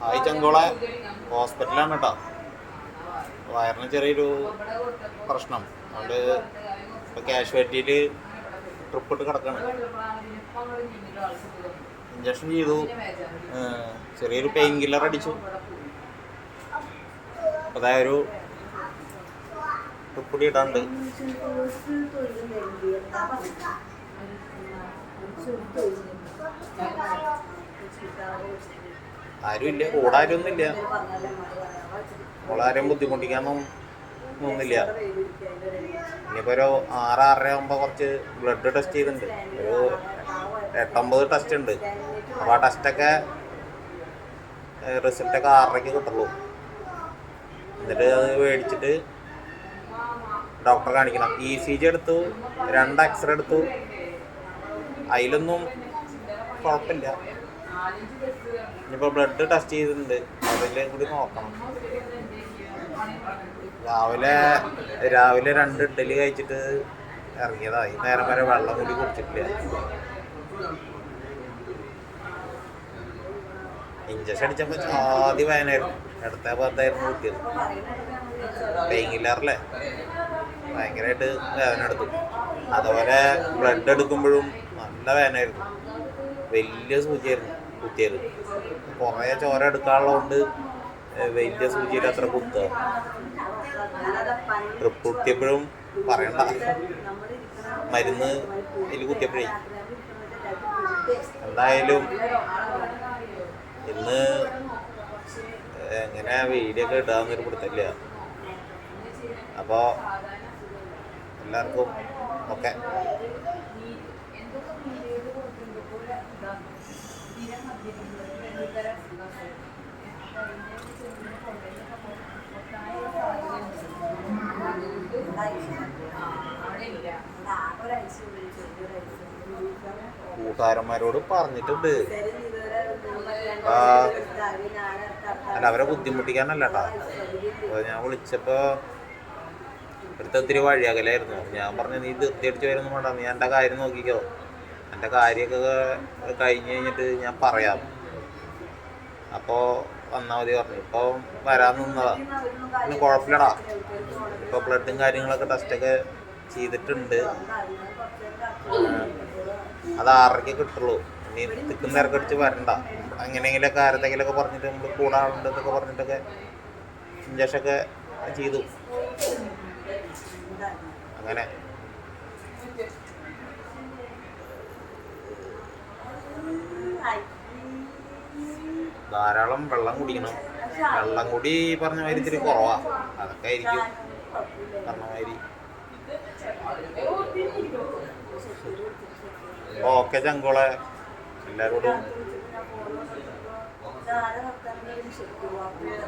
ആയി ചങ്കോളെ ഹോസ്പിറ്റലാണ് കേട്ടോ. വയറിന് ചെറിയൊരു പ്രശ്നം, അതുകൊണ്ട് ഇപ്പോൾ കാഷ്വാലിറ്റിയിൽ ട്രിപ്പ് ഇട്ട് കിടക്കാണ്. ഇഞ്ചക്ഷൻ ചെയ്തു, ചെറിയൊരു പെയിൻ കില്ലർ അടിച്ചു. അതായത് ഒരു ട്രിപ്പ് ഇടാണ്ട്. ആരുമില്ല, കൂടെ ആരുമൊന്നുമില്ല. നമ്മളാരും ബുദ്ധിമുട്ടിക്കാനൊന്നുമില്ല. ഇനിയിപ്പോൾ ഒരു 6-6:30 ആകുമ്പോൾ കുറച്ച് ബ്ലഡ് ടെസ്റ്റ് ചെയ്തിട്ടുണ്ട്. ഒരു 8-9 ടെസ്റ്റ് ഉണ്ട്. അപ്പോൾ ആ ടെസ്റ്റൊക്കെ റിസൾട്ടൊക്കെ 6:30 കിട്ടുള്ളൂ. എന്നിട്ട് അത് മേടിച്ചിട്ട് ഡോക്ടറെ കാണിക്കണം. ECG എടുത്തു, 2 എക്സ്റേ എടുത്തു, അതിലൊന്നും കുഴപ്പമില്ല. ഇനിയിപ്പോൾ ബ്ലഡ് ടെസ്റ്റ് ചെയ്തിട്ടുണ്ട്, അതിലും കൂടി നോക്കണം. രാവിലെ 2 ഇഡ്ഡലി കഴിച്ചിട്ട് ഇറങ്ങിയതാണ്. ഈ നേരം വരെ വെള്ളം കൂടി കുടിച്ചിട്ടില്ല. ഇഞ്ചക്ഷൻ അടിച്ചപ്പോൾ ആദ്യം വേദനയായിരുന്നു, ഇടത്തെ ഭാഗത്തായിരുന്നു കുത്തിയത്. പെയിൻ കില്ലറല്ലേ, ഭയങ്കരമായിട്ട് വേദന എടുത്തു. അതുപോലെ ബ്ലഡ് എടുക്കുമ്പോഴും നല്ല വേദനയായിരുന്നു. വലിയ സൂചിയായിരുന്നു കുത്തിയത്. കുറേ ചോര എടുക്കാനുള്ളതുകൊണ്ട് വലിയ സൂചിയിൽ അത്ര കുത്തുക. ട്രിപ്പ് കുത്തിയപ്പോഴും പറയണ്ട, മരുന്ന് ഇതിൽ കുത്തിയപ്പോഴേ. എന്തായാലും ഇന്ന് എങ്ങനെ വീഡിയോ ഒക്കെ ഇടാമെന്നൊരു പിടുത്തമില്ല. അപ്പോൾ എല്ലാവർക്കും ഓക്കെ. കൂട്ടുകാരന്മാരോട് പറഞ്ഞിട്ടുണ്ട്. അല്ല, അവരെ ബുദ്ധിമുട്ടിക്കാനല്ല കേട്ടോ. അപ്പോൾ ഞാൻ വിളിച്ചപ്പോൾ ഇവിടുത്തെ ഒത്തിരി വഴിയകലായിരുന്നു. ഞാൻ പറഞ്ഞു, നീ ധൃതിയടിച്ച് വരുന്നു വേണ്ട, നീ എൻ്റെ കാര്യം നോക്കിക്കോ, എൻ്റെ കാര്യമൊക്കെ കഴിഞ്ഞ് കഴിഞ്ഞിട്ട് ഞാൻ പറയാം, അപ്പോൾ വന്നാൽ മതി പറഞ്ഞു. ഇപ്പോൾ വരാൻ നിന്നതാണ്. പിന്നെ കുഴപ്പമില്ലടാ, ഇപ്പോൾ ബ്ലഡും കാര്യങ്ങളൊക്കെ ടെസ്റ്റൊക്കെ ചെയ്തിട്ടുണ്ട്. അത് 6:30 കിട്ടുള്ളൂ. ഇനി തിക്കും തിരക്കടിച്ച് വരണ്ട. എങ്ങനെയെങ്കിലൊക്കെ ആരത്തെങ്കിലൊക്കെ പറഞ്ഞിട്ട് നമ്മൾ കൂടാറുണ്ടെന്നൊക്കെ പറഞ്ഞിട്ടൊക്കെ ഇഞ്ചക്ഷനൊക്കെ ചെയ്തു. അങ്ങനെ ധാരാളം വെള്ളം കുടിക്കണം. വെള്ളം കൂടി പറഞ്ഞ മാതിരി ഇത്തിരി കുറവാണ്. അതൊക്കെ ആയിരിക്കും പറഞ്ഞ മാതിരി. ഓക്കെ ചങ്കോളെ, എല്ലാവരോടും